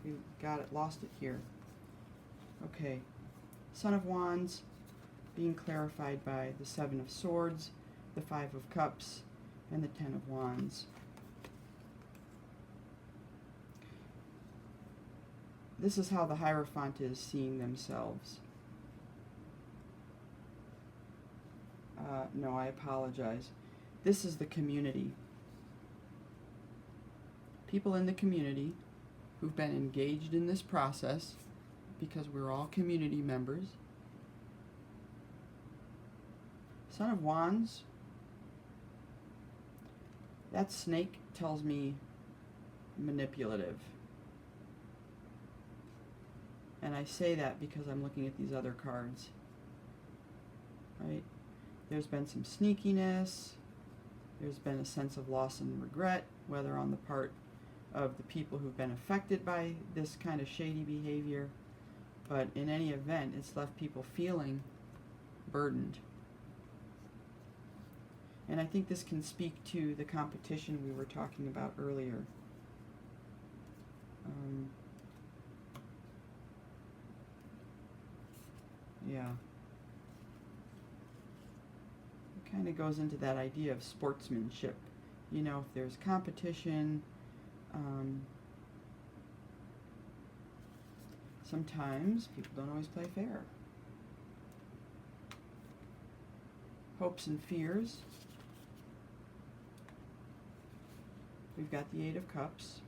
We lost it here. Okay. Son of Wands being clarified by the Seven of Swords, the Five of Cups, and the Ten of Wands. This is how the Hierophant is seeing themselves. No, I apologize. This is the community. People in the community who've been engaged in this process, because we're all community members. Son of Wands, that snake tells me manipulative. And I say that because I'm looking at these other cards. Right? There's been some sneakiness. There's been a sense of loss and regret, whether on the part of the people who've been affected by this kind of shady behavior. But in any event, it's left people feeling burdened. And I think this can speak to the competition we were talking about earlier. Yeah. It kind of goes into that idea of sportsmanship. You know, if there's competition, sometimes people don't always play fair. Hopes and fears. We've got the Eight of Cups.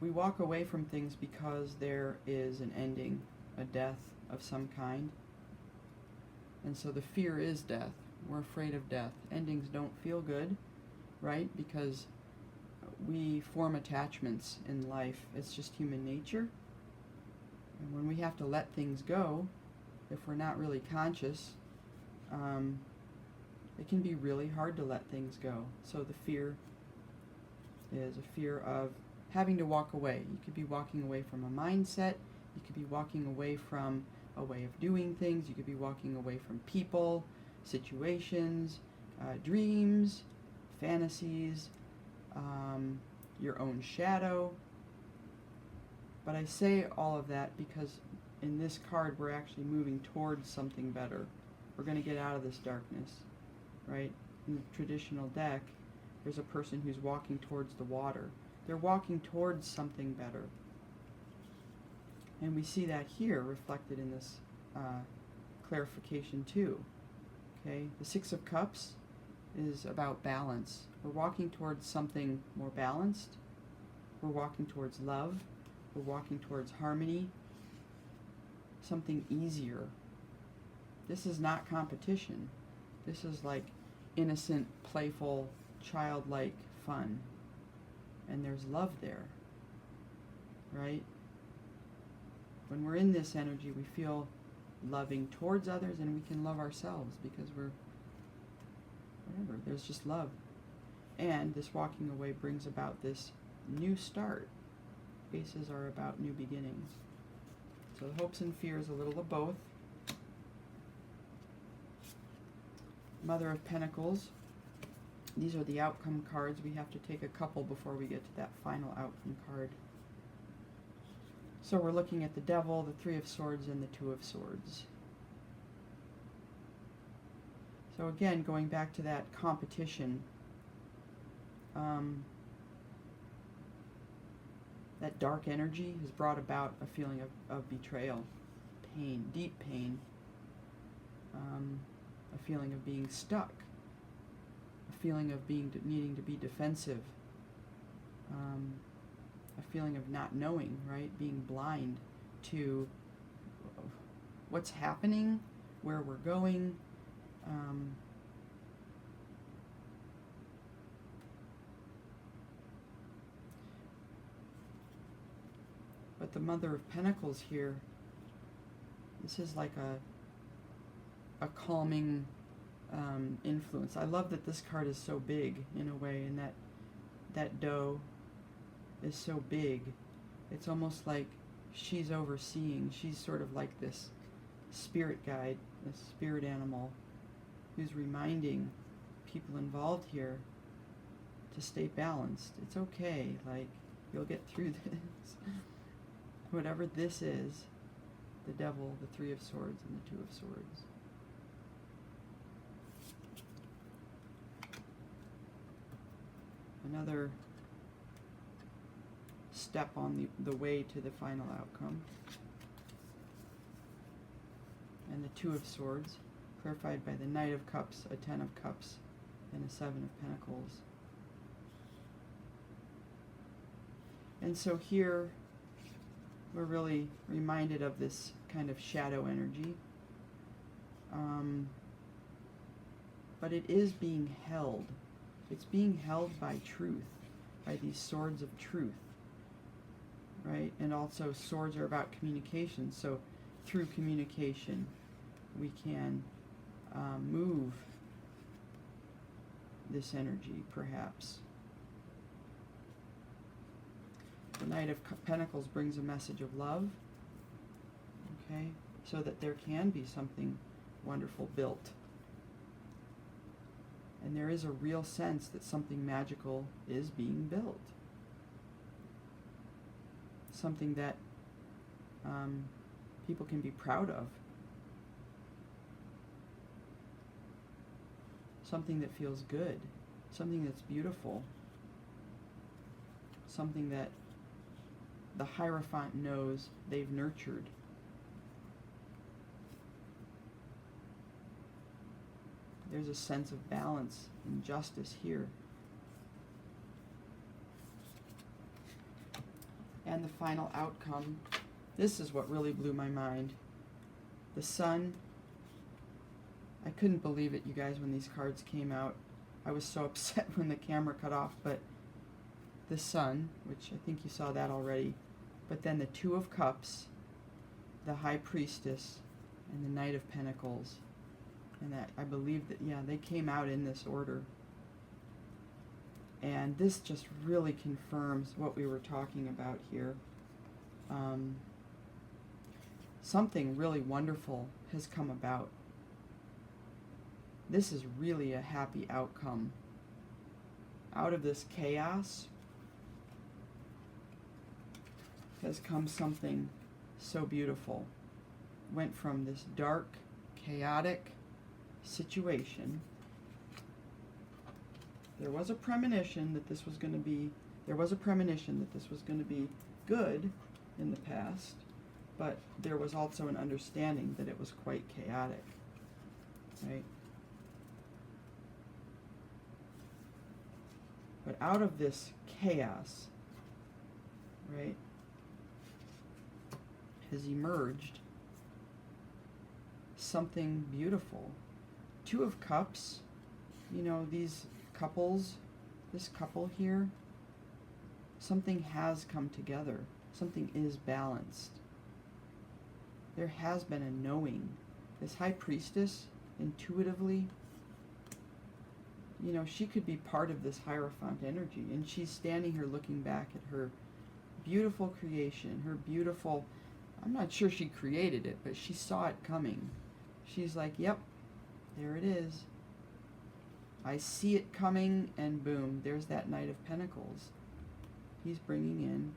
We walk away from things because there is an ending, a death of some kind. And so the fear is death. We're afraid of death. Endings don't feel good, right? Because we form attachments in life. It's just human nature. And when we have to let things go, if we're not really conscious, it can be really hard to let things go. So the fear is a fear of having to walk away. You could be walking away from a mindset. You could be walking away from a way of doing things. You could be walking away from people, situations, dreams, fantasies, your own shadow. But I say all of that because in this card we're actually moving towards something better. We're going to get out of this darkness, right? In the traditional deck, there's a person who's walking towards the water. They're walking towards something better. And we see that here reflected in this clarification too. Okay, the Six of Cups is about balance. We're walking towards something more balanced. We're walking towards love. We're walking towards harmony. Something easier. This is not competition. This is like innocent, playful, childlike fun. And there's love there, right? When we're in this energy, we feel loving towards others, and we can love ourselves because we're, whatever, there's just love. And this walking away brings about this new start. Aces are about new beginnings. So the hopes and fears, a little of both. Mother of Pentacles. These are the outcome cards. We have to take a couple before we get to that final outcome card. So we're looking at the Devil, the Three of Swords, and the Two of Swords. So again, going back to that competition, that dark energy has brought about a feeling of betrayal, pain, deep pain, a feeling of being stuck, a feeling of needing to be defensive, a feeling of not knowing, right? Being blind to what's happening, where we're going. But the Mother of Pentacles here, this is like a calming influence. I love that this card is so big in a way, and that doe is so big. It's almost like she's overseeing. She's sort of like this spirit guide, this spirit animal who's reminding people involved here to stay balanced. It's okay. Like, you'll get through this. Whatever this is, the devil, the Three of Swords, and the Two of Swords. Another step on the way to the final outcome. And the Two of Swords, clarified by the Knight of Cups, a Ten of Cups, and a Seven of Pentacles. And so here, we're really reminded of this kind of shadow energy. But it is being held. It's being held by truth, by these swords of truth, right? And also swords are about communication, so through communication we can move this energy, perhaps. The Knight of Pentacles brings a message of love, okay, so that there can be something wonderful built. And there is a real sense that something magical is being built. Something that people can be proud of. Something that feels good. Something that's beautiful. Something that the Hierophant knows they've nurtured. There's a sense of balance and justice here. And the final outcome, this is what really blew my mind. The Sun. I couldn't believe it, you guys, when these cards came out. I was so upset when the camera cut off, but the Sun, which I think you saw that already, but then the Two of Cups, the High Priestess, and the Knight of Pentacles. And that, I believe that, yeah, they came out in this order. And this just really confirms what we were talking about here. Something really wonderful has come about. This is really a happy outcome. Out of this chaos has come something so beautiful. Went from this dark, chaotic situation. There was a premonition that this was going to be good in the past, but there was also an understanding that it was quite chaotic, right? But out of this chaos, right, has emerged something beautiful. Two of Cups, you know, these couples, this couple here, something has come together. Something is balanced. There has been a knowing. This High Priestess, intuitively, you know, she could be part of this Hierophant energy, and she's standing here looking back at her beautiful creation, her beautiful, I'm not sure she created it, but she saw it coming. She's like, yep, there it is. I see it coming, and boom, there's that Knight of Pentacles. He's bringing in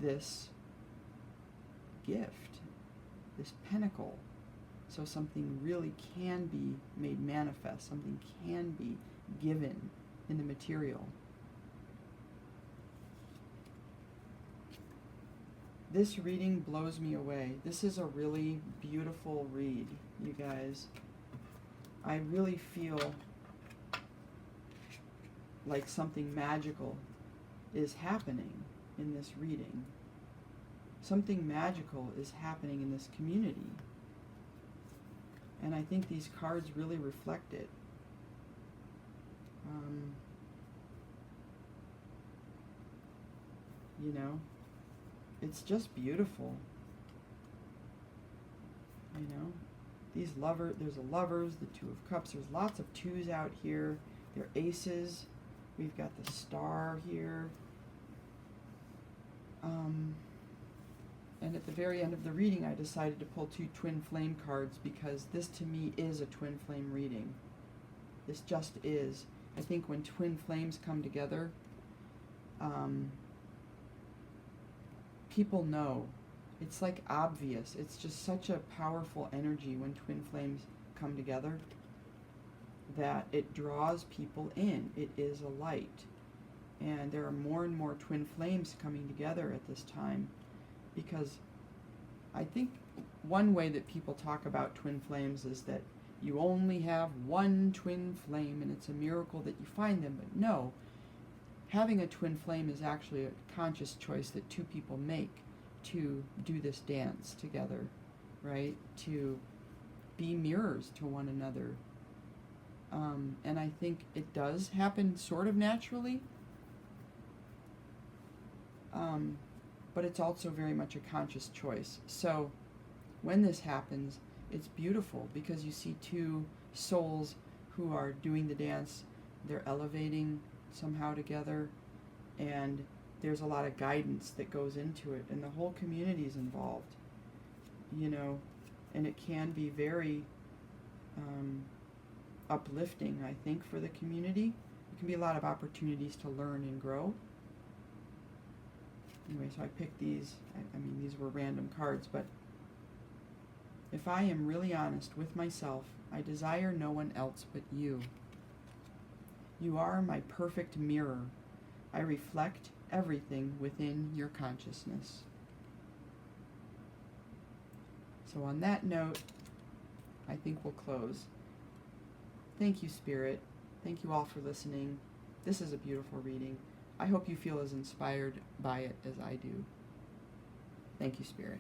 this gift, this pentacle. So something really can be made manifest, something can be given in the material. This reading blows me away. This is a really beautiful read, you guys. I really feel like something magical is happening in this reading. Something magical is happening in this community. And I think these cards really reflect it. You know, it's just beautiful. You know, these lovers, there's a lovers, the Two of Cups, there's lots of twos out here. They're aces. We've got the Star here. And at the very end of the reading, I decided to pull two twin flame cards because this to me is a twin flame reading. This just is. I think when twin flames come together, people know. It's like obvious. It's just such a powerful energy when twin flames come together that it draws people in. It is a light. And there are more and more twin flames coming together at this time, because I think one way that people talk about twin flames is that you only have one twin flame and it's a miracle that you find them. But no, having a twin flame is actually a conscious choice that two people make to do this dance together, right? To be mirrors to one another. And I think it does happen sort of naturally, but it's also very much a conscious choice. So when this happens, it's beautiful because you see two souls who are doing the dance. They're elevating somehow together, and there's a lot of guidance that goes into it, and the whole community is involved, and it can be very uplifting, I think, for the community. It can be a lot of opportunities to learn and grow. Anyway, so I picked these. I mean, these were random cards, but if I am really honest with myself, I desire no one else but you. You are my perfect mirror. I reflect everything within your consciousness. So on that note, I think we'll close. Thank you, Spirit. Thank you all for listening. This is a beautiful reading. I hope you feel as inspired by it as I do. Thank you, Spirit.